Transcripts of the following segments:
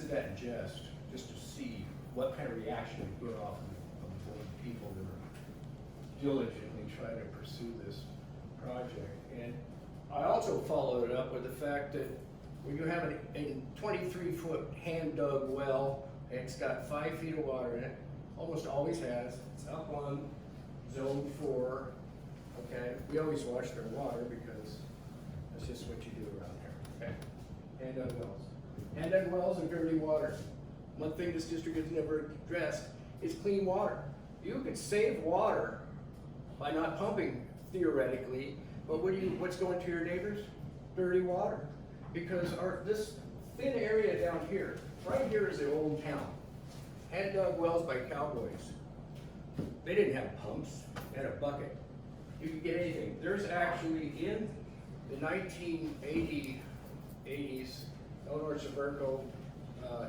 said that in jest, just to see what kind of reaction we get off of the people that are diligently trying to pursue this project. And I also followed it up with the fact that when you have a 23-foot hand-dug well, and it's got 5 feet of water in it, almost always has, it's up on zone 4, okay? We always wash their water because that's just what you do around here, okay? Hand-dug wells. Hand-dug wells and dirty water. One thing this district has never addressed is clean water. You could save water by not pumping, theoretically, but what's going to your neighbors? Dirty water. Because this thin area down here, right here is the old town. Hand-dug wells by cowboys. They didn't have pumps, they had a bucket. You could get anything. There's actually, in the 1980s, Eleanor Saberco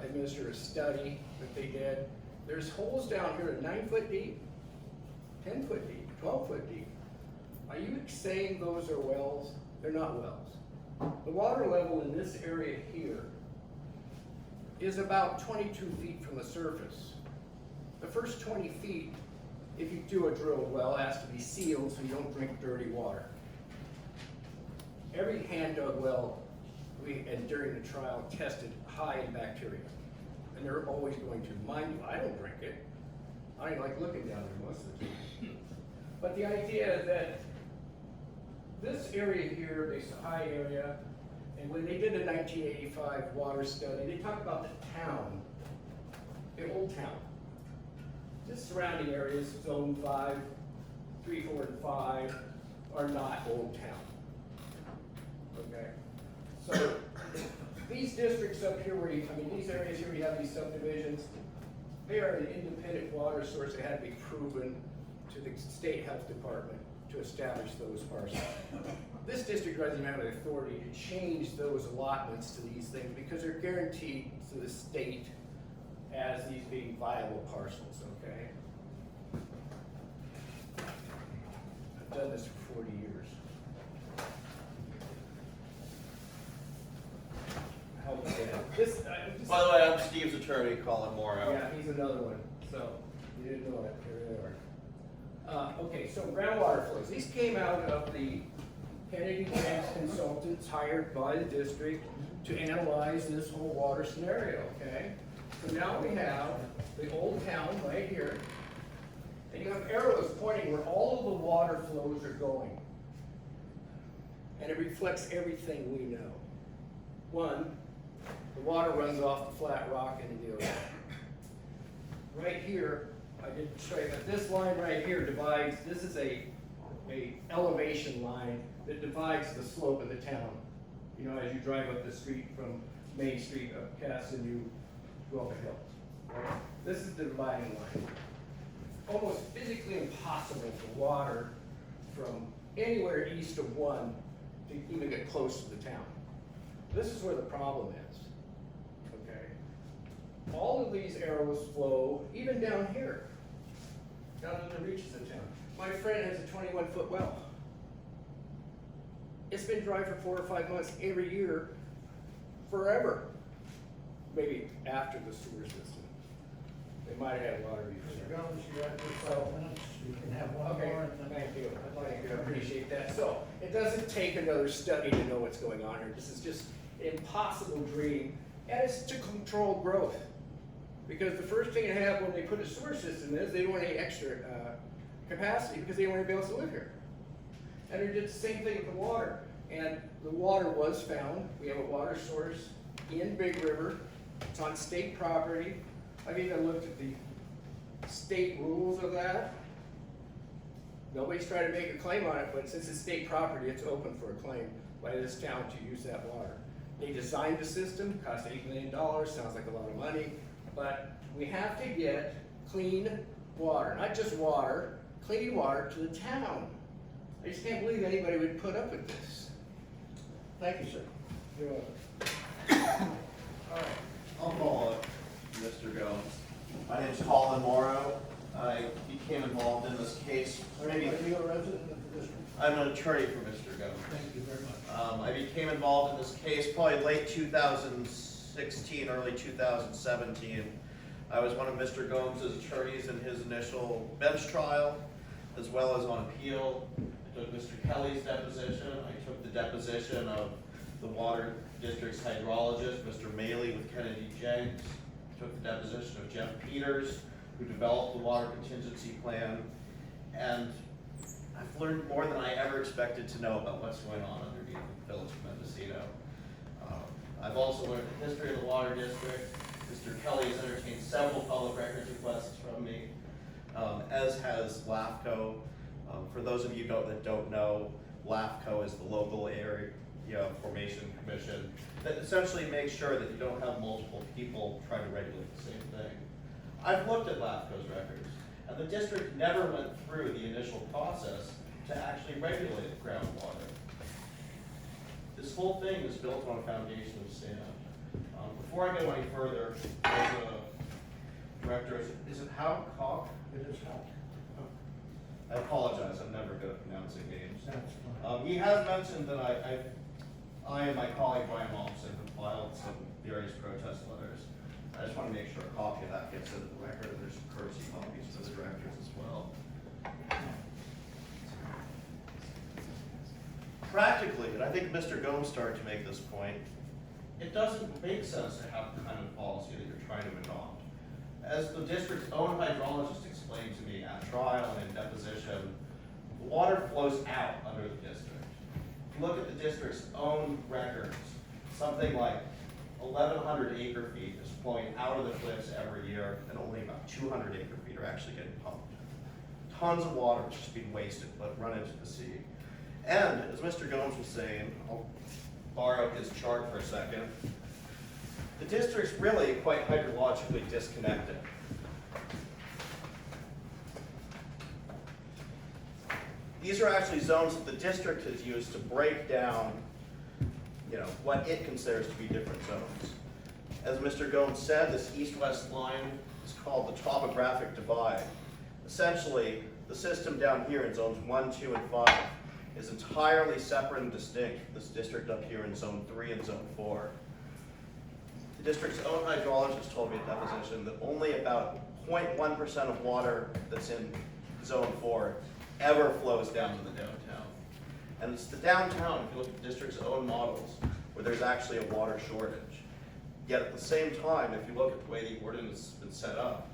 administered a study that they did. There's holes down here 9 foot deep, 10 foot deep, 12 foot deep. Are you saying those are wells? They're not wells. The water level in this area here is about 22 feet from the surface. The first 20 feet, if you do a drilled well, has to be sealed so you don't drink dirty water. Every hand-dug well, and during the trial, tested high in bacteria. And they're always going to. Mind you, I don't drink it. I don't like looking down there most of the time. But the idea that this area here, this high area, and when they did the 1985 water study, they talked about the town, the old town. Just surrounding areas, zone 5, 3, 4, and 5, are not old town. Okay? So these districts up here where these areas here, we have these subdivisions, they are an independent water source that had to be proven to the state health department to establish those parcels. This district doesn't have the authority to change those allotments to these things because they're guaranteed to the state as these being viable parcels, okay? I've done this for 40 years. By the way, I'm Steve's attorney, Colin Morrow. Yeah, he's another one, so you didn't know it, here they are. Okay, so groundwater flows. These came out of the Kennedy Grants consultants hired by the district to analyze this whole water scenario, okay? So now we have the old town right here, and you have arrows pointing where all of the water flows are going. And it reflects everything we know. One, the water runs off the flat rock into the ocean. Right here, I didn't show you, but this line right here divides, this is a elevation line that divides the slope of the town. You know, as you drive up the street from Main Street up Cass and you go up a hill. Right? This is the dividing line. Almost physically impossible for water from anywhere east of 1 to even get close to the town. This is where the problem is, okay? All of these arrows flow, even down here, down to the reaches of town. My friend has a 21-foot well. It's been dry for 4 or 5 months every year, forever. Maybe after the sewer system. They might have had water before. Mr. Gomes, you got 12 minutes, you can have one Okay, more. And then thank you. I appreciate that. So, it doesn't take another study to know what's going on here. This is just an impossible dream, and it's to control growth. Because the first thing to have when they put a sewer system is they don't want any extra capacity because they don't want anybody else to live here. And they did the same thing with the water. And the water was found. We have a water source in Big River. It's on state property. I've even looked at the state rules of that. Nobody's trying to make a claim on it, but since it's state property, it's open for a claim by this town to use that water. They designed the system, cost $8 million, sounds like a lot of money, but we have to get clean water, not just water, clean water to the town. I just can't believe anybody would put up with this. Thank you, sir. You're welcome. All right, I'll call it Mr. Gomes. My name's Colin Morrow. I became involved in this case. Are you a resident of the district? I'm an attorney for Mr. Gomes. Thank you very much. I became involved in this case probably late 2006, 2016, early 2017, I was one of Mr. Gomes' attorneys in his initial bench trial, as well as on appeal. I took Mr. Kelly's deposition. I took the deposition of the Water District's hydrologist, Mr. Maley with Kennedy Jenks. I took the deposition of Jeff Peters, who developed the water contingency plan. And I've learned more than I ever expected to know about what's going on underneath the village of Mendocino. I've also learned the history of the water district. Mr. Kelly has entertained several public records requests from me, as has LAFCO. For those of you that don't know, LAFCO is the local area formation commission that essentially makes sure that you don't have multiple people trying to regulate the same thing. I've looked at LAFCO's records, and the district never went through the initial process to actually regulate groundwater. This whole thing is built on a foundation of sand. Before I go any further, as a director, is it Howard Cock? It is not. I apologize, I'm never good at pronouncing names. That's fine. He has mentioned that I and my colleague Brian Malmson have filed some various protest letters. I just want to make sure a copy of that gets into the record, and there's some courtesy copies for the directors as well. Practically, and I think Mr. Gomes started to make this point, it doesn't make sense to have the kind of policy that you're trying to adopt. As the district's own hydrologist explained to me at trial and in deposition, the water flows out under the district. If you look at the district's own records, something like 1,100 acre feet is flowing out of the cliffs every year, and only about 200 acre feet are actually getting pumped. Tons of water is just being wasted, but run into the sea. And as Mr. Gomes was saying, I'll borrow his chart for a second, the district's really quite hydrologically disconnected. These are actually zones that the district has used to break down, what it considers to be different zones. As Mr. Gomes said, this east-west line is called the topographic divide. Essentially, the system down here in zones 1, 2, and 5 is entirely separate and distinct from this district up here in zone 3 and zone 4. The district's own hydrologist told me at deposition that only about 0.1% of water that's in zone 4 ever flows down to the downtown. And it's the downtown, if you look at the district's own models, where there's actually a water shortage. Yet at the same time, if you look at the way the ordinance has been set up,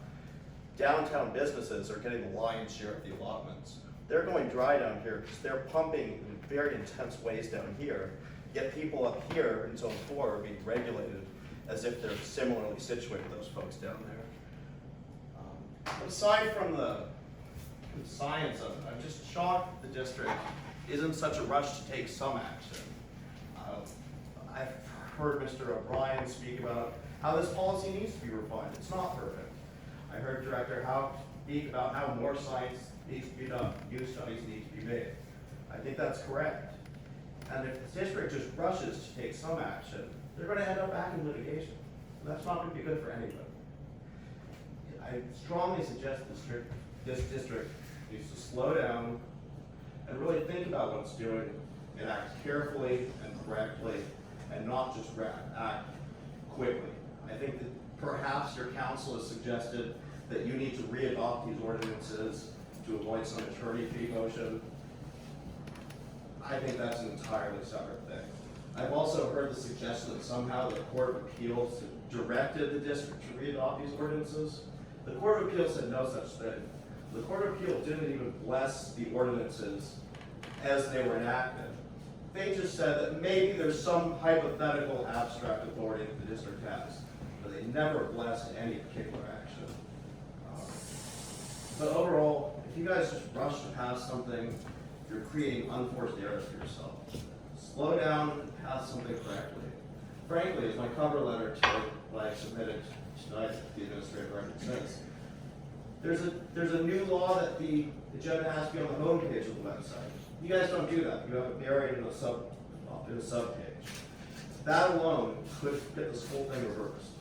downtown businesses are getting the lion's share of the allotments. They're going dry down here because they're pumping in very intense ways down here, yet people up here in zone 4 are being regulated as if they're similarly situated, those folks down there. But aside from the science of it, I'm just shocked the district isn't in such a rush to take some action. I've heard Mr. O'Brien speak about how this policy needs to be refined. It's not perfect. I heard Director Howe speak about how more science needs to be done, new studies need to be made. I think that's correct. And if the district just rushes to take some action, they're going to end up back in litigation. That's not going to be good for anybody. I strongly suggest this district needs to slow down and really think about what it's doing and act carefully and correctly and not just act quickly. I think that perhaps your council has suggested that you need to re-adopt these ordinances to avoid some attorney fee motion. I think that's an entirely separate thing. I've also heard the suggestion that somehow the Court of Appeals directed the district to re-adopt these ordinances. The Court of Appeals said no such thing. The Court of Appeals didn't even bless the ordinances as they were enacted. They just said that maybe there's some hypothetical abstract authority that the district has, but they never blessed any particular action. But overall, if you guys just rush to pass something, you're creating unforced errors for yourself. Slow down and pass something correctly. Frankly, as my cover letter to what I submitted tonight to the administrative record says, there's a new law that the agenda has to be on the home page of the website. You guys don't do that. You have it buried in a sub page. That alone could get this whole thing reversed.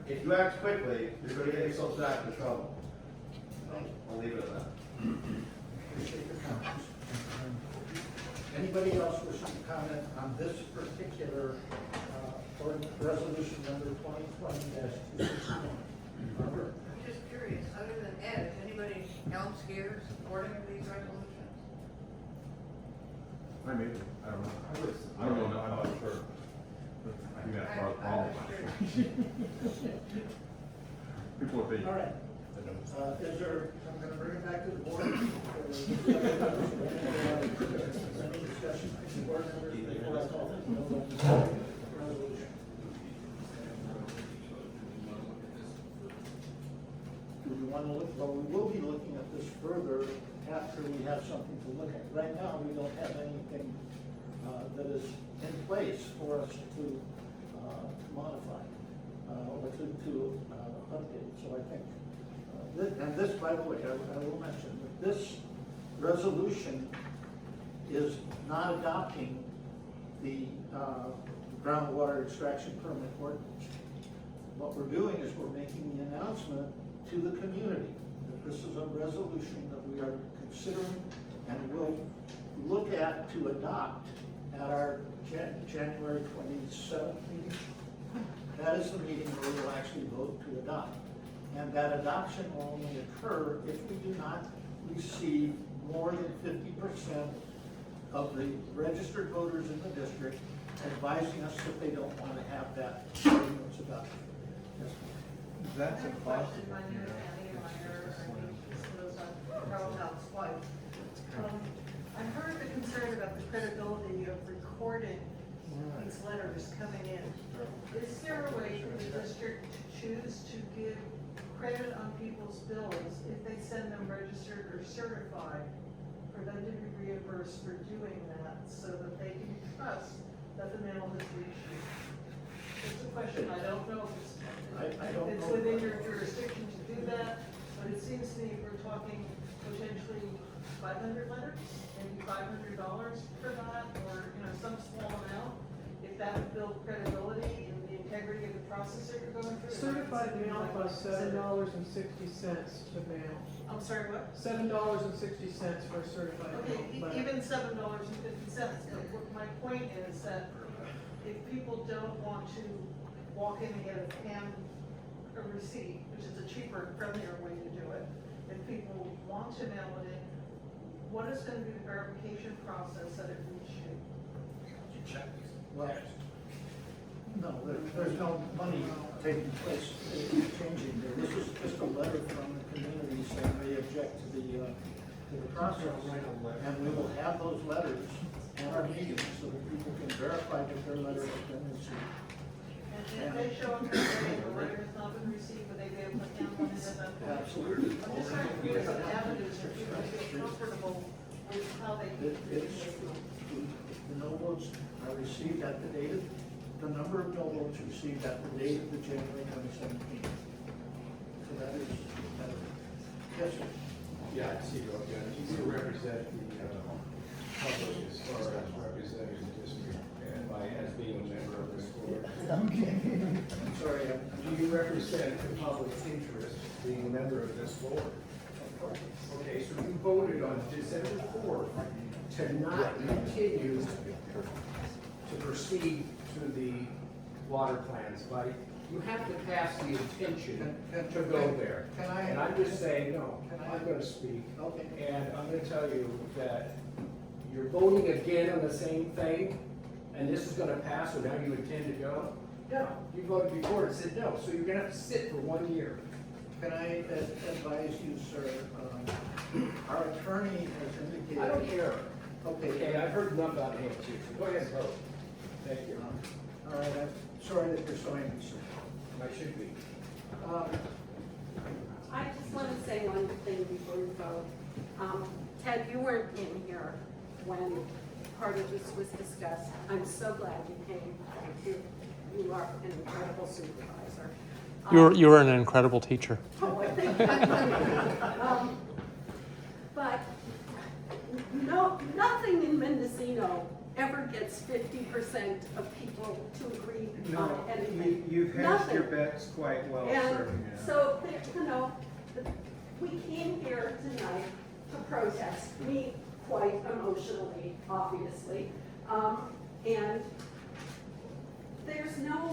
If you act quickly, you're going to get yourself back into trouble. I'll leave it at that. Appreciate your comments. Anybody else wishing to comment on this particular Resolution number 2020-261. Barbara? I'm just curious, other than Ed, is anybody else here supporting these resolutions? I mean, I don't know. I don't know, I'm not sure. I think that's our problem. People are being. All right. Is there, I'm gonna bring it back to the board. Any discussion, board members, before I call this resolution? Do we want to look, well, we will be looking at this further after we have something to look at. Right now, we don't have anything that is in place for us to modify or to update. So I think, and this, by the way, I will mention that this resolution is not adopting the groundwater extraction permit ordinance. What we're doing is we're making the announcement to the community that this is a resolution that we are considering and will look at to adopt at our January 27th meeting. That is the meeting where we will actually vote to adopt. And that adoption will only occur if we do not receive more than 50% of the registered voters in the district advising us that they don't want to have that ordinance adopted. Yes, ma'am. That's a Question, possible. my name is Annie, and my hair, I think this was on Carol House wife. I heard the concern about the credibility of recording these letters coming in. Is there a way for the district to choose to give credit on people's bills if they send them registered or certified, for them to be reimbursed for doing that, so that they can trust that the mail has reached you? It's a question, I don't know if it's within your jurisdiction to do that, but it seems to me we're talking potentially 500 letters, maybe $500 for that, or, some small amount. If that would build credibility in the integrity of the process that you're going through. Certified mail costs $7.60 to mail. I'm sorry, what? $7.60 for a certified Okay, mail. even $7.50, but my point is that if people don't want to walk in and get a receipt, which is a cheaper, friendlier way to do it, if people want to mail it in, what is going to be the verification process that it reaches you? Well, no, there's no money taking place, changing there. This is just a letter from the community saying they object to the process. And we will have those letters at our meetings so that people can verify that their letter has been received. And if they show up and say the letter has not been received, would they be able to handle it at that point? Absolutely. I'm just trying to figure out avenues for people to feel comfortable with how they can. The no votes are received at the date of, the number of no votes received at the date of the January 2017. So that is, yes, sir. Yeah, I see you again. You represent the public as far as representing the district and as being a member of this board. I'm sorry. Do you represent the public interest being a member of this board? Okay, so you voted on December 4th to not continue to proceed to the water plans, but you have to pass the intention to go there. Can I? And I'm just saying, no, Can I? I'm gonna speak. Okay. And I'm gonna tell you that you're voting again on the same thing, and this is gonna pass, so now you intend to go? No, you voted before and said no, so you're gonna have to sit for 1 year. Can I advise you, sir, our attorney has indicated. I don't care. Okay. Okay, I've heard enough about it, so go ahead and vote. Thank you. All right, I'm sorry that you're so angry, sir. I should be. I just want to say one thing before you vote. Ted, you weren't in here when part of this was discussed. I'm so glad you came. You are an incredible supervisor. You were an incredible teacher. Oh, I think but no, nothing in Mendocino ever gets 50% of people to agree on anything. You've hedged Nothing. your bets quite well, And sir. so, we came here tonight to protest, me quite emotionally, obviously. And there's no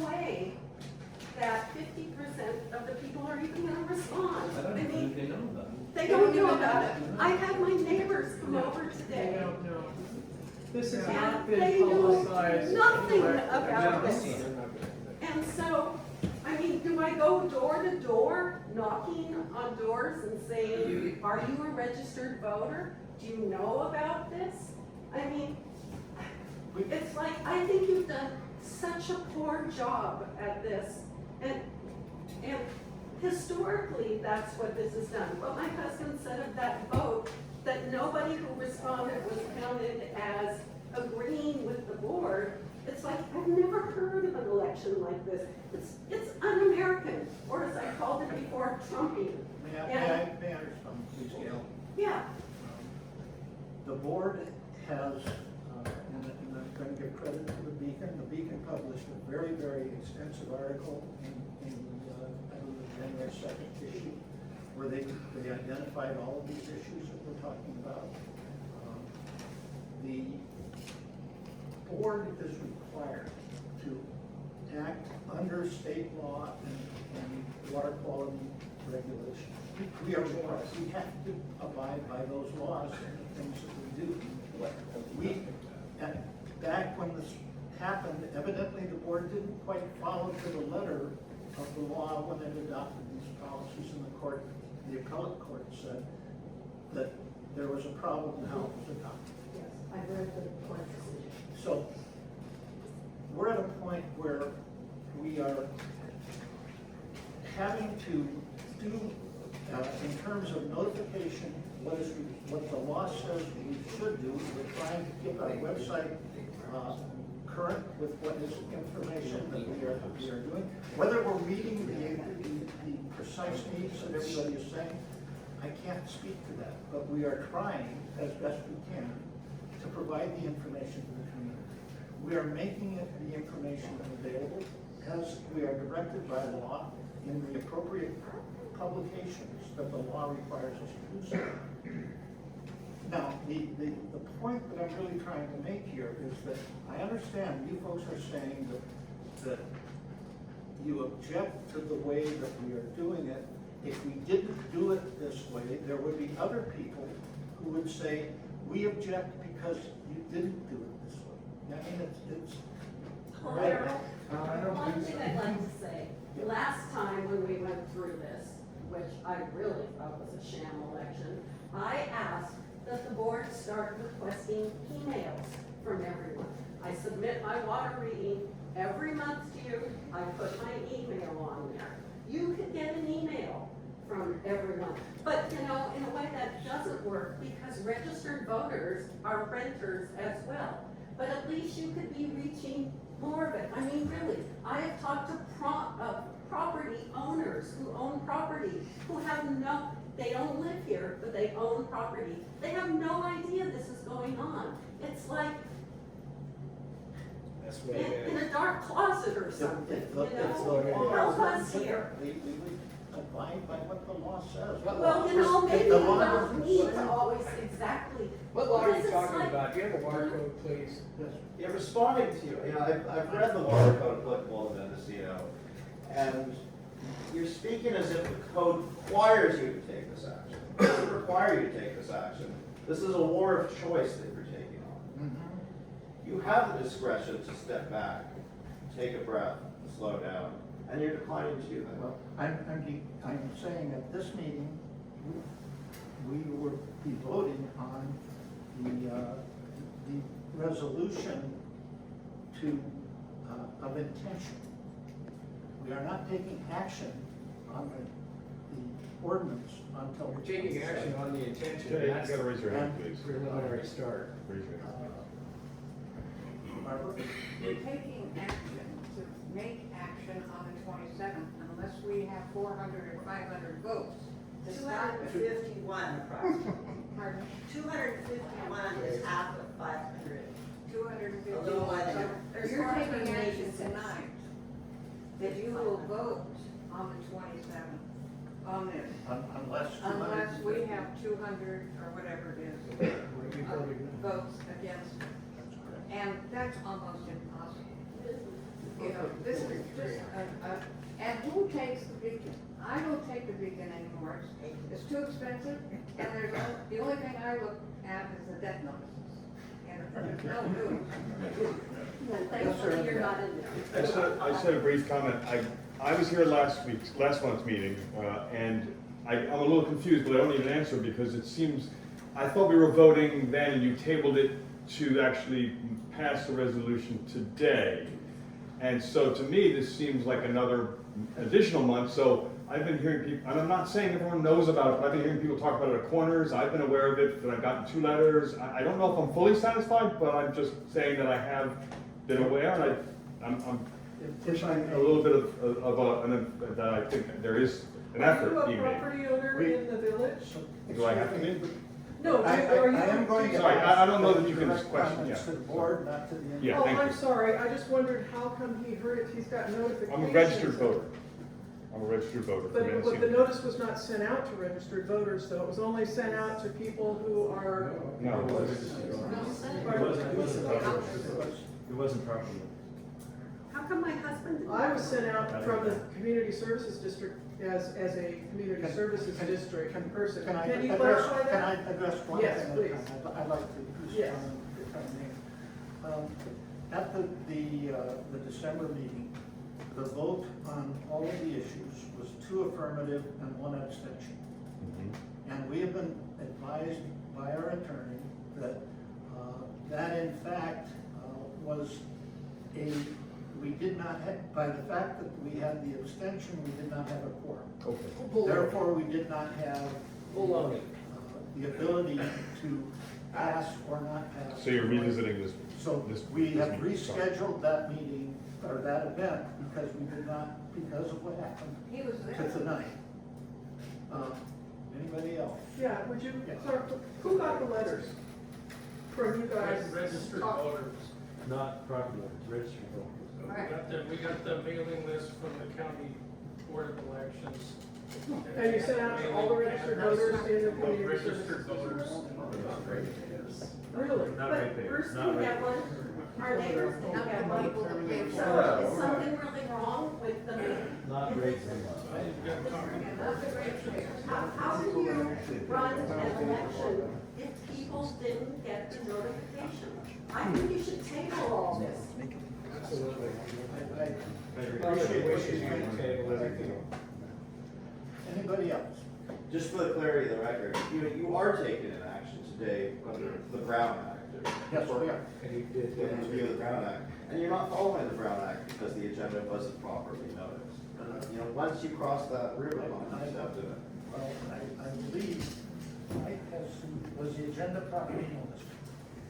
are even gonna respond? I don't I even mean, think they know about it. they don't know about it. I had my neighbors come over They today. don't know. This has And not they been know publicized. nothing anywhere. about No, this. they're not gonna do that. And so, I mean, do I go door to door, knocking on doors and saying, are you a registered voter? Do you know about this? I mean, it's like, I think you've done such a poor job at this. And historically, that's what this has done. What my husband said of that vote, that nobody who responded was counted as agreeing with the board. It's like, I've never heard of an election like this. It's un-American, or as I called it before, Trumpian. May I respond, please, Gail? Yeah, The board has, and I'm going to give credit to the Beacon published a very, very extensive article in I believe, the January 2nd issue, where they identified all of these issues that we're talking about. The board is required to act under state law and water quality regulations. We are required, we have to abide by those laws and the things that we do. Back when this happened, evidently the board didn't quite follow to the letter of the law when it adopted these policies, and the appellate court said that there was a problem in how it was adopted. yes, I read the court decision. So, we're at a point where we are having to do, in terms of notification, what the law says we should do. We're trying to keep our website current with what is information that we are doing. Whether we're meeting the precise needs that everybody is saying, I can't speak to that, but we are trying as best we can to provide the information to the community. We are making the information available as we are directed by law in the appropriate publications that the law requires us to do so. Now, the point that I'm really trying to make here is that I understand you folks are saying that you object to the way that we are doing it. If we didn't do it this way, there would be other people who would say, we object because you didn't do it this way. I mean, it's. One thing I'd like to say, last time when we went through this, which I really thought was a sham election, I asked that the board start requesting emails from everyone. I submit my water reading every month to you, I put my email on there. You could get an email from everyone, but you know, in a way that doesn't work because registered voters are renters as well. But at least you could be reaching more of it. I mean, really, I have talked to property owners who own property, who have they don't live here, but they own property. They have no idea this is going on. It's like That's what in a dark closet or something, you know? Help us here. We abide by what the law says. Well, you know, maybe we The law don't doesn't need say- to always exactly. What law are because you it's talking like- about? Do you have a water code, please? Yes. Yeah, responding to you, I've read the water code applicable to this, and you're speaking as if the code requires you to take this action. It doesn't require you to take this action. This is a war of choice that you're taking on. You have the discretion to step back, take a breath, slow down, and you're declining to do that. Well, I'm saying at this meeting, we will be voting on the resolution of intention. We are not taking action on the ordinance until. We're taking action on the intention. Yeah, you That's gotta raise your hand, the please. preliminary start. Raise your hand. Barbara? We're taking action to make action on the 27th unless we have 400 or 500 votes. to stop it. 251 approximately. Pardon? 251 is half of 500. 250. A little more than that. So you're taking action tonight that you will vote on the 27th on this. Unless we have 200 or whatever it is, votes against it. And that's almost impossible. You know, this is just and who takes the beacon? I will take the beacon anymore. It's too expensive, and the only thing I look at is the death notices. And there's no news. And thankfully, you're not in there. I said a brief comment. I was here last month's meeting, and I'm a little confused, but I don't need an answer because it seems, I thought we were voting then and you tabled it to actually pass the resolution today. And so to me, this seems like another additional month. So I've been hearing people, and I'm not saying everyone knows about it, but I've been hearing people talk about it at corners. I've been aware of it, that I've gotten 2 letters. I don't know if I'm fully satisfied, but I'm just saying that I have been aware, and I'm pushing a little bit that I think there is an effort Are being you a made. property owner in the village? Do I have to be? No, I are you? am going to. Sorry, I don't know that you can direct question, comments yeah. to the board, not to the. Yeah, Oh, thank I'm you. sorry, I just wondered how come he heard it, he's got notifications. I'm a registered voter. I'm a registered voter for But the notice was not sent out to registered voters, though, it was only sent out to people who are. No. It wasn't properly. How come my husband didn't? I was sent out from the community services district as a community services district person. Can I Can you address, clarify can I that? address one Yes, thing? please. I'd like to Yes. respond if I may. At the December meeting, the vote on all of the issues was 2 affirmative and 1 abstention. And we have been advised by our attorney that that in fact was we did not have, by the fact that we had the abstention, we did not have a quorum. Okay. Therefore, we did not have the ability to pass or not pass. So you're revisiting this? So we have rescheduled that meeting, or that event, because we did not, because of what happened He was to there. tonight. Anybody else? Yeah, would you, Yes. sorry, who got the letters from you guys? Registered voters. Not property owners, registered voters. We got the mailing list from the county board of elections. And you sent out to all the registered voters in the community Registered services? voters. Really? But Bruce didn't get one, our neighbors didn't Not get the one. people that pay for So it. is something really wrong with the, Not raising. how do you run an election if people didn't get the notification? I think you should table all this. Absolutely. I appreciate what you're saying. Anybody else? Just for the clarity of the record, you are taking an action today under the Brown Act. Yes, we are. In review of the Brown Act, and you're not following the Brown Act because the agenda wasn't properly noticed. Once you cross that Rubicon, you have to. Well, I believe, was the agenda properly noticed?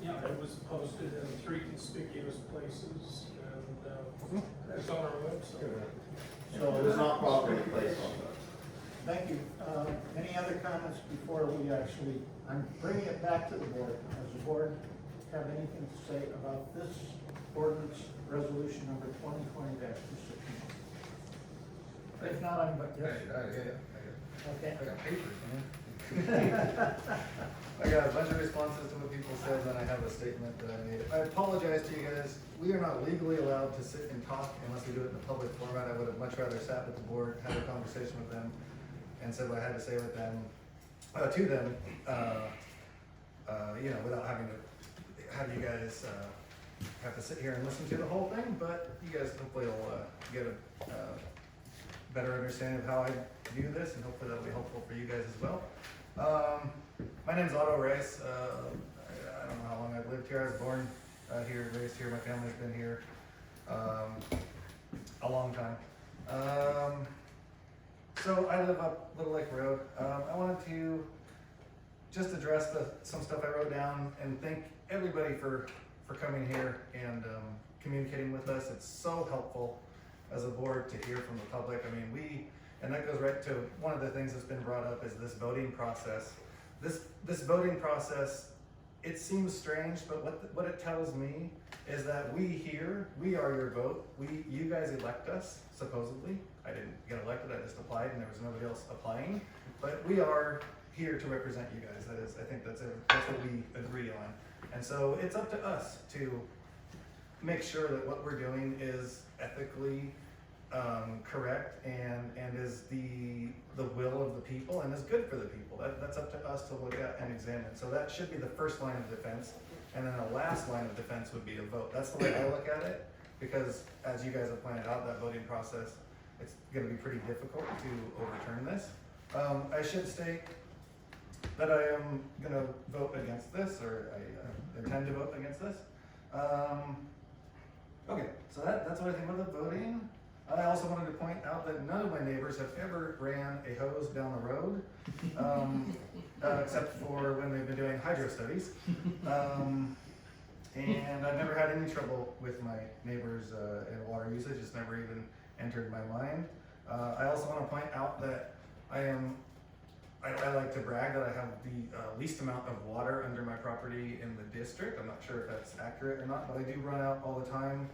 Yeah, it was posted in 3 conspicuous places and it's on our website. So It was not properly placed on that. Thank you. Any other comments before we actually, I'm bringing it back to the board. Does the board have anything to say about this ordinance resolution number 2020-260? If not, I'm, yes. Okay. I got papers, man. I got a bunch of responses to what people said, and I have a statement that I made. I apologize to you guys. We are not legally allowed to sit and talk unless we do it in a public format. I would have much rather sat with the board, had a conversation with them, and said what I had to say with them, to them, without having to have you guys have to sit here and listen to the whole thing. But you guys hopefully will get a better understanding of how I view this, and hopefully that'll be helpful for you guys as well. My name's Otto Rice. I don't know how long I've lived here. I was born here, raised here. My family's been here a long time. So I live up Little Lake Road. I wanted to just address some stuff I wrote down and thank everybody for coming here and communicating with us. It's so helpful as a board to hear from the public. I mean, and that goes right to one of the things that's been brought up is this voting process. This voting process, it seems strange, but what it tells me is that we are your vote. You guys elect us, supposedly. I didn't get elected, I just applied and there was nobody else applying. But we are here to represent you guys. I think that's what we agree on. And so it's up to us to make sure that what we're doing is ethically correct and is the will of the people and is good for the people. That's up to us to look at and examine. So that should be the first line of defense, and then the last line of defense would be a vote. That's the way I look at it, because as you guys have pointed out, that voting process, it's going to be pretty difficult to overturn this. I should state that I am going to vote against this, or I intend to vote against this. Okay, so that's what I think about the voting. I also wanted to point out that none of my neighbors have ever ran a hose down the road, except for when they've been doing hydro studies. And I've never had any trouble with my neighbors in water usage. It's never even entered my mind. I also want to point out that I like to brag that I have the least amount of water under my property in the district. I'm not sure if that's accurate or not, but I do run out all the time.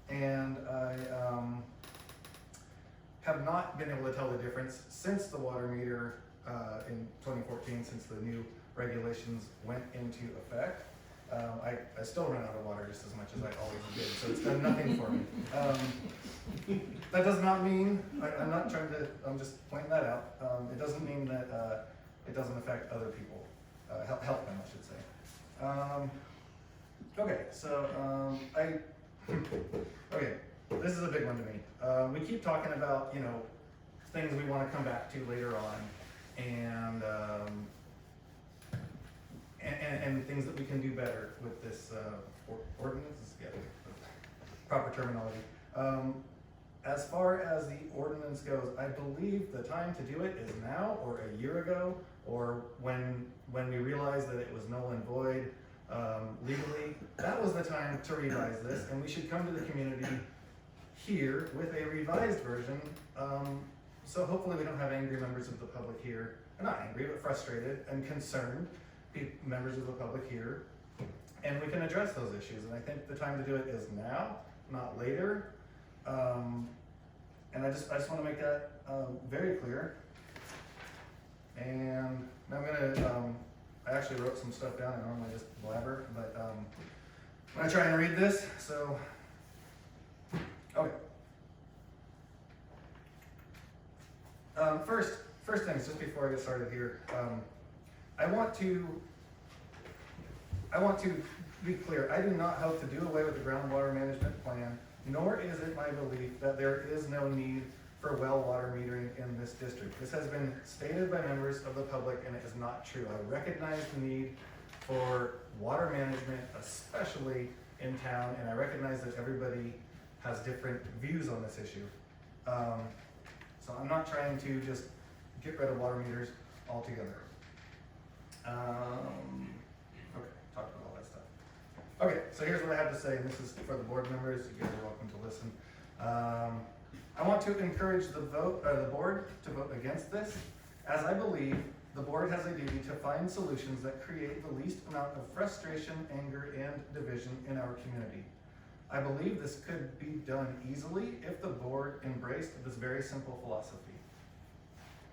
And I have not been able to tell the difference since the water meter in 2014, since the new regulations went into effect. I still run out of water just as much as I always did, so it's done nothing for me. That does not mean, I'm not trying to, I'm just pointing that out. It doesn't mean that it doesn't affect other people, help them, I should say. Okay, so okay, this is a big one to me. We keep talking about, you know, things we want to come back to later on, and things that we can do better with this ordinance, yeah, proper terminology. As far as the ordinance goes, I believe the time to do it is now, or a year ago, or when we realized that it was null and void legally. That was the time to revise this, and we should come to the community here with a revised version. So hopefully we don't have angry members of the public here, not angry, but frustrated and concerned members of the public here, and we can address those issues. And I think the time to do it is now, not later. And I just want to make that very clear. And now I'm gonna, I actually wrote some stuff down. I normally just blabber, but I'm gonna try and read this. So, okay. First things, just before I get started here, I want to be clear. I do not hope to do away with the groundwater management plan, nor is it my belief that there is no need for well water metering in this district. This has been stated by members of the public, and it is not true. I recognize the need for water management, especially in town, and I recognize that everybody has different views on this issue. So I'm not trying to just get rid of water meters altogether. Okay, talked about all that stuff. Okay, so here's what I have to say, and this is for the board members. You guys are welcome to listen. I want to encourage the board to vote against this, as I believe the board has a duty to find solutions that create the least amount of frustration, anger, and division in our community. I believe this could be done easily if the board embraced this very simple philosophy.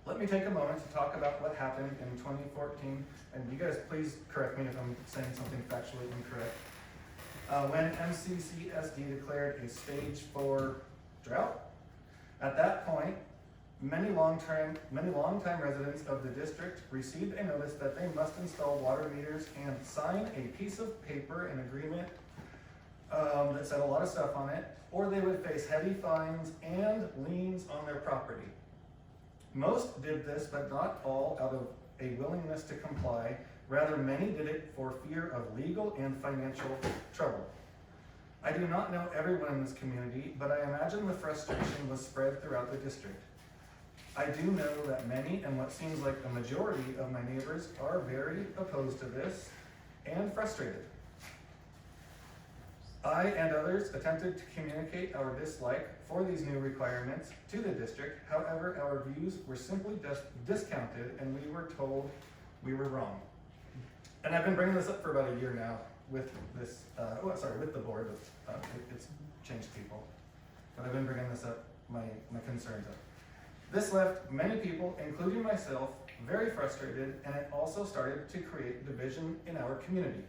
Let me take a moment to talk about what happened in 2014, and you guys please correct me if I'm saying something factually incorrect. When MCCSD declared a stage 4 drought, at that point, many longtime residents of the district received a notice that they must install water meters and sign a piece of paper, an agreement that said a lot of stuff on it, or they would face heavy fines and liens on their property. Most did this, but not all, out of a willingness to comply. Rather, many did it for fear of legal and financial trouble. I do not know everyone in this community, but I imagine the frustration was spread throughout the district. I do know that many, and what seems like a majority of my neighbors, are very opposed to this and frustrated. I and others attempted to communicate our dislike for these new requirements to the district. However, our views were simply discounted, and we were told we were wrong. And I've been bringing this up for about a year now with this, with the board. It's changed people. But I've been bringing this up, my concerns up. This left many people, including myself, very frustrated, and it also started to create division in our community.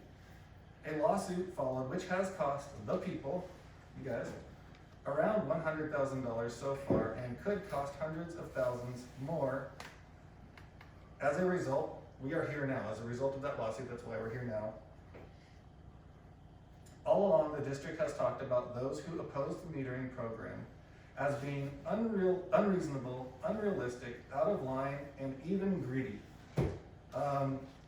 A lawsuit followed, which has cost the people, you guys, around $100,000 so far and could cost hundreds of thousands more. As a result, we are here now. As a result of that lawsuit, that's why we're here now. All along, the district has talked about those who oppose the metering program as being unreasonable, unrealistic, out of line, and even greedy.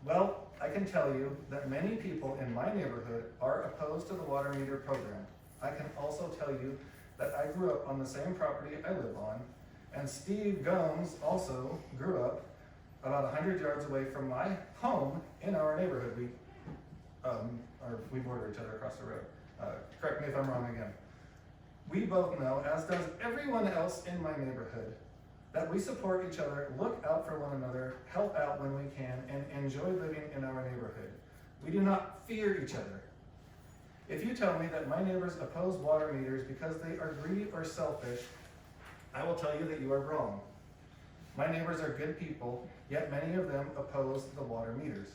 Well, I can tell you that many people in my neighborhood are opposed to the water meter program. I can also tell you that I grew up on the same property I live on, and Steve Gomes also grew up about 100 yards away from my home in our neighborhood. We border each other across the road. Correct me if I'm wrong again. We both know, as does everyone else in my neighborhood, that we support each other, look out for one another, help out when we can, and enjoy living in our neighborhood. We do not fear each other. If you tell me that my neighbors oppose water meters because they are greedy or selfish, I will tell you that you are wrong. My neighbors are good people, yet many of them oppose the water meters.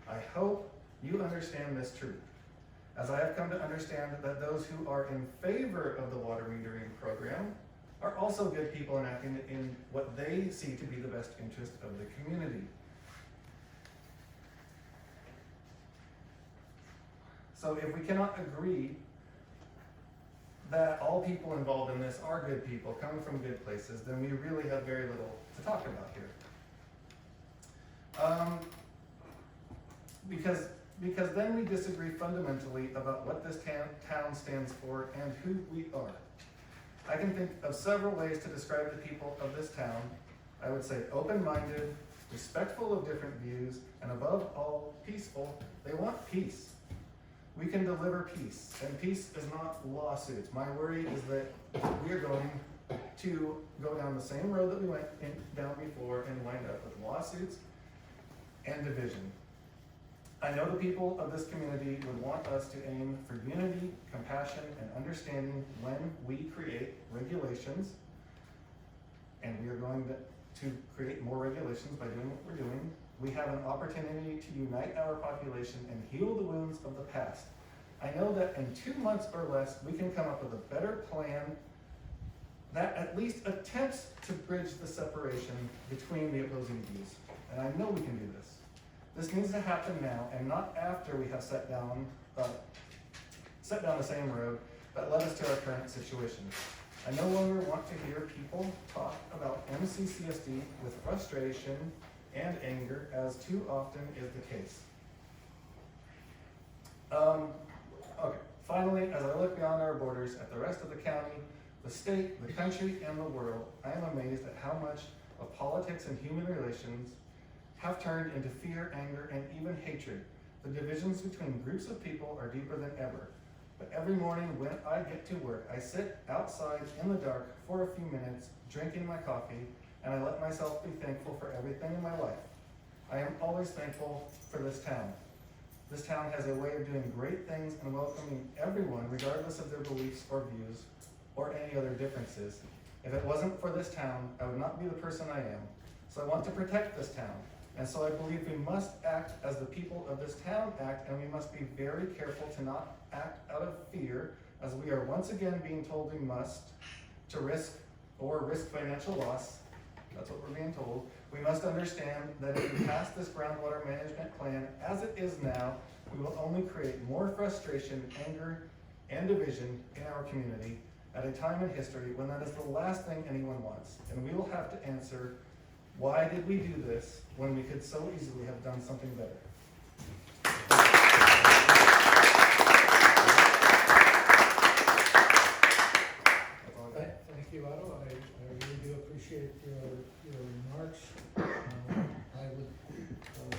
I hope you understand this truth, as I have come to understand that those who are in favor of the water metering program are also good people and acting in what they see to be the best interest of the community. So if we cannot agree that all people involved in this are good people, coming from good places, then we really have very little to talk about here. Because then we disagree fundamentally about what this town stands for and who we are. I can think of several ways to describe the people of this town. I would say open-minded, respectful of different views, and above all, peaceful. They want peace. We can deliver peace, and peace is not lawsuits. My worry is that we are going to go down the same road that we went down before and wind up with lawsuits and division. I know the people of this community would want us to aim for unity, compassion, and understanding when we create regulations, and we are going to create more regulations by doing what we're doing. We have an opportunity to unite our population and heal the wounds of the past. I know that in 2 months or less, we can come up with a better plan that at least attempts to bridge the separation between the opposing views. And I know we can do this. This needs to happen now and not after we have set down the same road that led us to our current situation. I no longer want to hear people talk about MCCSD with frustration and anger, as too often is the case. Okay, finally, as I look beyond our borders at the rest of the county, the state, the country, and the world, I am amazed at how much of politics and human relations have turned into fear, anger, and even hatred. The divisions between groups of people are deeper than ever. But every morning when I get to work, I sit outside in the dark for a few minutes, drinking my coffee, and I let myself be thankful for everything in my life. I am always thankful for this town. This town has a way of doing great things and welcoming everyone, regardless of their beliefs or views, or any other differences. If it wasn't for this town, I would not be the person I am. So I want to protect this town. And so I believe we must act as the people of this town act, and we must be very careful to not act out of fear, as we are once again being told we must, to risk financial loss. That's what we're being told. We must understand that if we pass this groundwater management plan as it is now, we will only create more frustration, anger, and division in our community at a time in history when that is the last thing anyone wants. And we will have to answer, why did we do this when we could so easily have done something better? Thank you, Otto. I really do appreciate your remarks. I would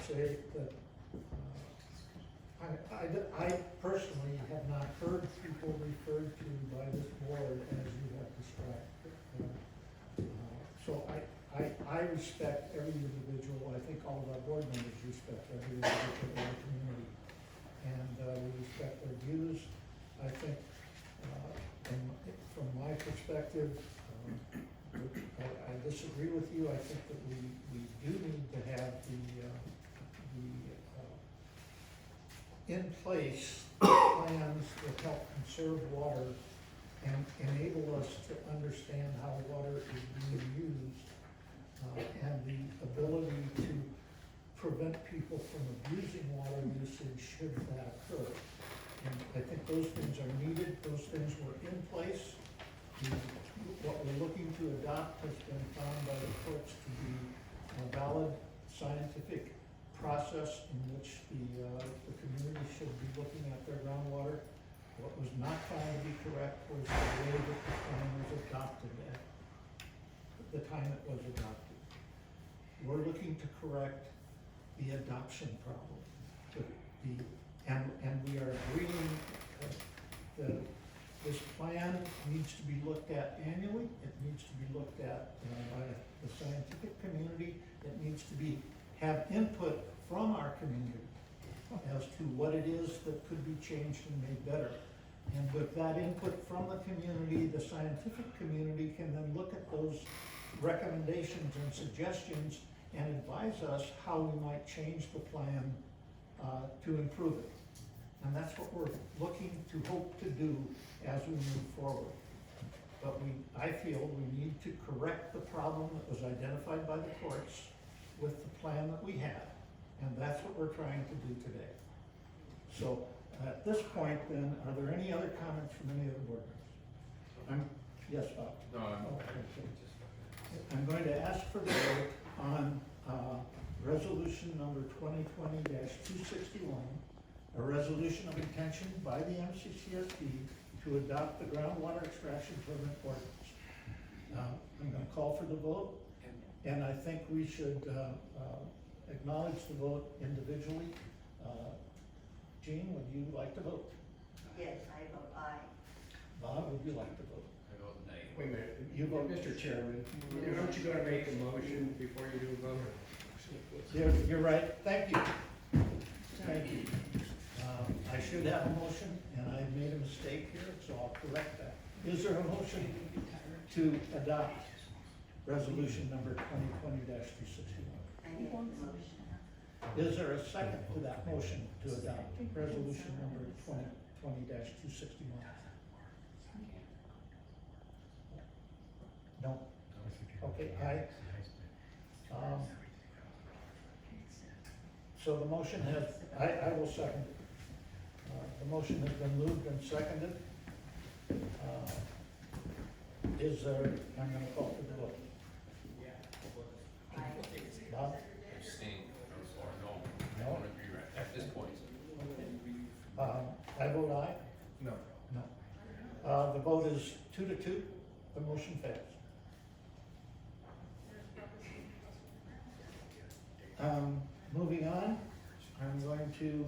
say that I personally have not heard people referred to by this board as you have described. So I respect every individual. I think all of our board members respect every individual in our community. And we respect their views. I think from my perspective, I disagree with you. I think that we do need to have the in place plans that help conserve water and enable us to understand how water is being used, and the ability to prevent people from abusing water usage should that occur. And I think those things are needed, those things were in place. What we're looking to adopt has been found by the courts to be a valid scientific process in which the community should be looking at their groundwater. What was not found to be correct was the way that the plan was adopted at the time it was adopted. We're looking to correct the adoption problem. And we are agreeing that this plan needs to be looked at annually. It needs to be looked at by the scientific community. It needs to have input from our community as to what it is that could be changed and made better. And with that input from the community, the scientific community can then look at those recommendations and suggestions and advise us how we might change the plan to improve it. And that's what we're looking to hope to do as we move forward. But I feel we need to correct the problem that was identified by the courts with the plan that we have. And that's what we're trying to do today. So at this point then, are there any other comments from any of the board members? Yes, Bob? No, I'm going to ask for the vote on resolution number 2020-261, a resolution of intention by the MCCSD to adopt the groundwater extraction permit ordinance. I'm going to call for the vote, and I think we should acknowledge the vote individually. Jean, would you like to vote? Yes, I vote aye. Bob, would you like to vote? I vote nay. Wait a minute, You vote. Mr. Chairman, aren't you gonna make a motion before you do a vote? You're right, thank you. Thank you. I should have a motion, and I made a mistake here, so I'll correct that. Is there a motion to adopt resolution number 2020-261? I make the motion. Is there a second to that motion to adopt resolution number 2020-261? No? Okay, aye. So the motion has, I will second it. The motion has been moved and seconded. Is there, I'm gonna call for the vote. Bob? Abstain, or no. I No. don't agree right at this point. I vote aye. No. No. The vote is 2-2, the motion fails. Moving on, I'm going to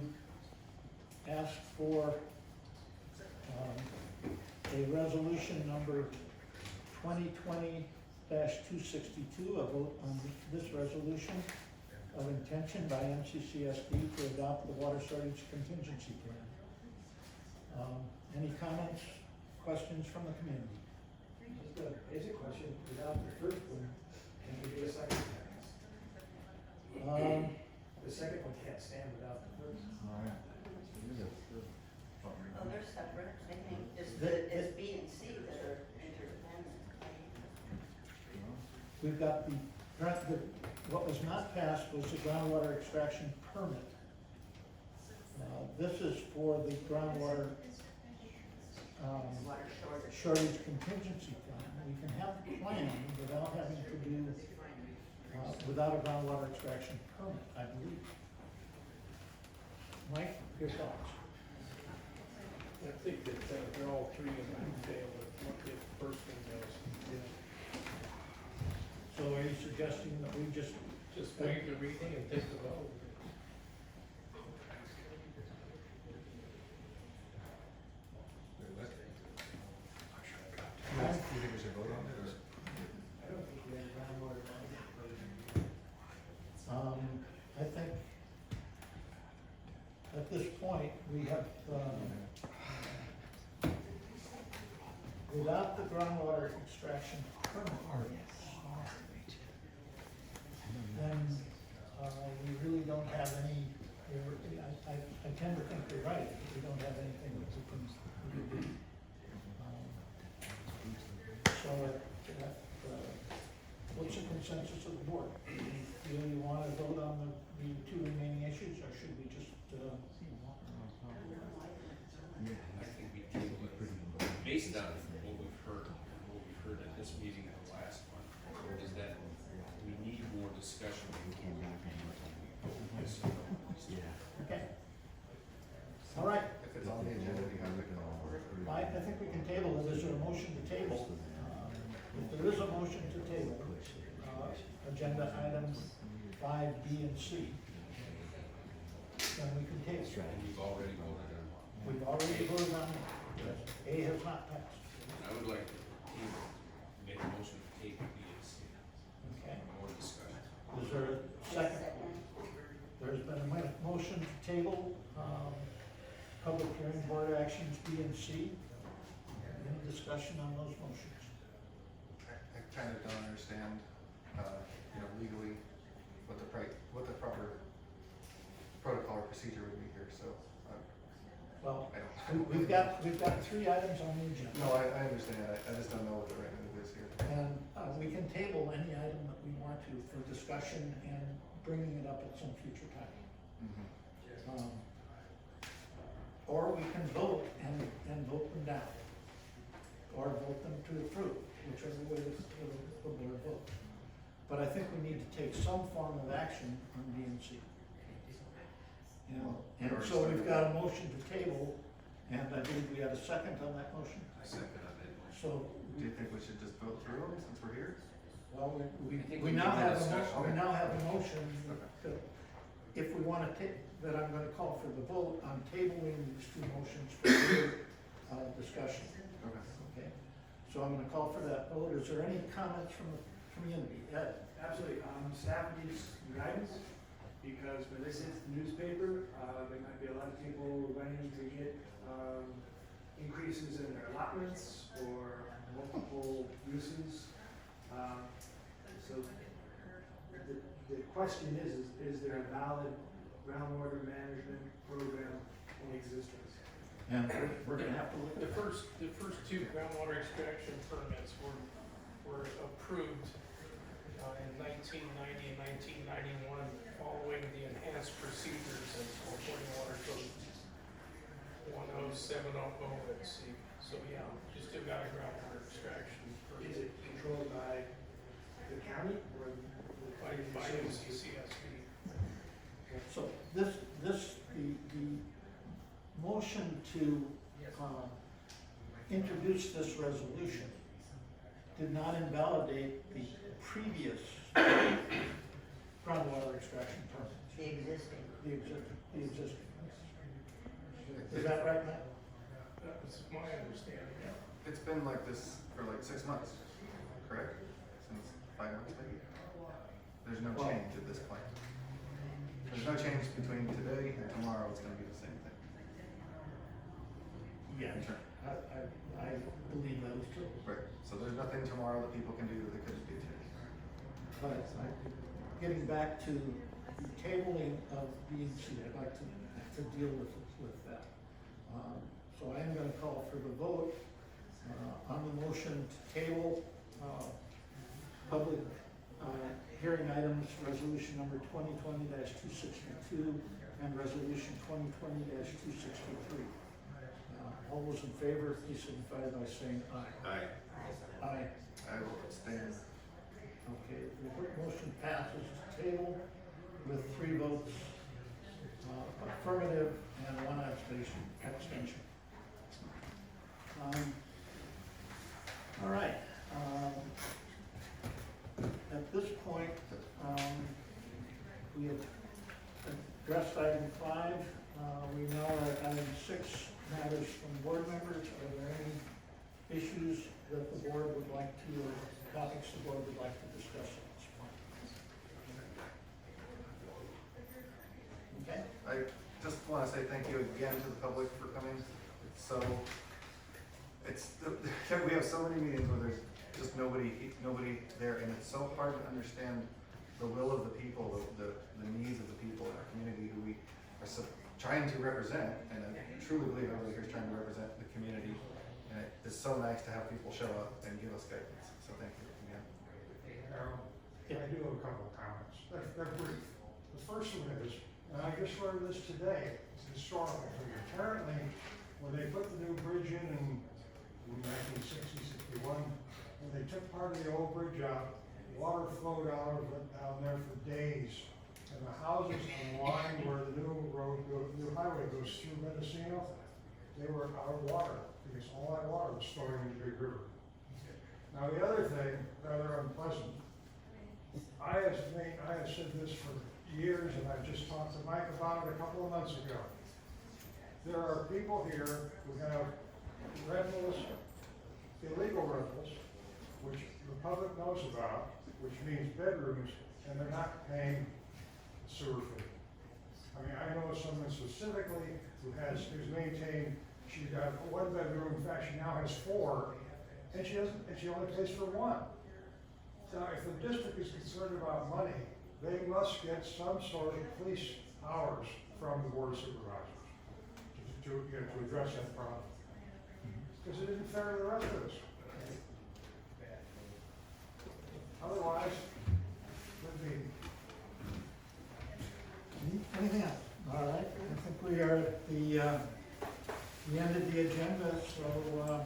ask for a resolution number 2020-262, a vote on this resolution of intention by MCCSD to adopt the water shortage contingency plan. Any comments, questions from the community? Just a basic question, without the first one, can we do a second? The second one can't stand without the first. Oh, they're separate, I think, it's B and C that are interdependent. We've got what was not passed was the groundwater extraction permit. This is for the groundwater Water shortage. shortage contingency plan. We can have a plan without having to do, without a groundwater extraction permit, I believe. Mike, your thoughts? I think that they're all three in favor of what the first one does. So are you suggesting that we just Just waive the reading and take the vote. You think we should vote on it, or? I don't think we have groundwater. I think at this point, we have, without the groundwater extraction permit, then we really don't have any, I tend to think you're right, we don't have anything that we can do. what's the consensus of the board? Do you want to vote on the two remaining issues, or should we just, I think we table it, based on what we've heard at this meeting and the last one, is that we need more discussion before we vote. okay? All right, If it's on the agenda, you have to go. Mike, I think we can table it. Is there a motion to table? If there is a motion to table, agenda items 5, B, and C, then we can table. And we've already voted on one. We've already voted on it. A has not passed. I would like to make a motion to table B and C, Okay. more discussion. Is there a second? There's been a motion to table, public hearing board actions B and C. Any discussion on those motions? I kind of don't understand, legally what the proper protocol or procedure would be here, so, Well, I don't. we've got 3 items on the agenda. No, I understand, I just don't know what the right move is here. And we can table any item that we want to for discussion and bringing it up at some future time. Mhm. Or we can vote and vote them down. Or vote them to approve, whichever way the board votes. But I think we need to take some form of action on B and C. And so we've got a motion to table, and I believe we have a second on that motion. I second on that motion. So, Do you think we should just vote through them since we're here? well, I think we we now need have more a discussion. we now have a motion Okay. to, if we want to take, that I'm going to call for the vote on tabling these 2 motions for further discussion. Okay. Okay, so I'm gonna call for that vote. Is there any comments from the community? Ed? Absolutely. Staff needs guidance, because when this hits the newspaper, there might be a lot of people running to get, increases in their allotments or multiple uses. So the question is there a valid groundwater management program in existence? And we're gonna have to look The at first 2 groundwater extraction permits were approved in 1990 and 1991, following the enhanced procedures of California Water Code 10700 So yeah, you still got a groundwater extraction permit. Is it controlled by the county or By MCCSD. So the motion to introduce this resolution did not invalidate the previous groundwater extraction permits. The existing. The existing. Is that right, Matt? That was my understanding. It's been like this for like 6 months, correct? Since 5 months maybe? There's no change at this point. There's no change between today and tomorrow, it's gonna be the same thing. Yeah. I believe that is true. Right, so there's nothing tomorrow that people can do that they couldn't do today. But getting back to the tabling of B and C, I'd like to deal with that. So I am gonna call for the vote on the motion to table public hearing items, resolution number 2020-262 and resolution 2020-263. All those in favor, please signify by saying aye. Aye. Aye. I will abstain. Okay, the motion passes to table with 3 votes affirmative and 1 abstention. All right. At this point, we have addressed item 5. We now are at item 6, matters from board members. Are there any issues that the board would like to, or topics the board would like to discuss at this point? Okay. I just want to say thank you again to the public for coming. We have so many meetings where there's just nobody there, and it's so hard to understand the will of the people, the needs of the people in our community who we are trying to represent, and I truly believe everybody here is trying to represent the community, and it's so nice to have people show up and give us guidance, so thank you again. they're brief. The first one is, and I just learned this today, it's historical thing. Apparently, when they put the new bridge in 1960, 61, when they took part of the old bridge out, water flowed out of it down there for days. And the houses on the line where the new highway goes through Mendocino, they were out of water, because all that water was stored in the big river. Now, the other thing, rather unpleasant, I have said this for years, and I've just talked to Mike about it a couple of months ago. There are people here who have rentals, illegal rentals, which the public knows about, which means bedrooms, and they're not paying sewer fee. I mean, I know someone specifically who's maintained, she's got a one bedroom, in fact, she now has 4, and she only pays for 1. So if the district is concerned about money, they must get some sort of police powers from the board of supervisors to address that problem. Because it isn't fair to the rest of us. Otherwise, good meeting. Anything else? All right, I think we are at the end of the agenda, so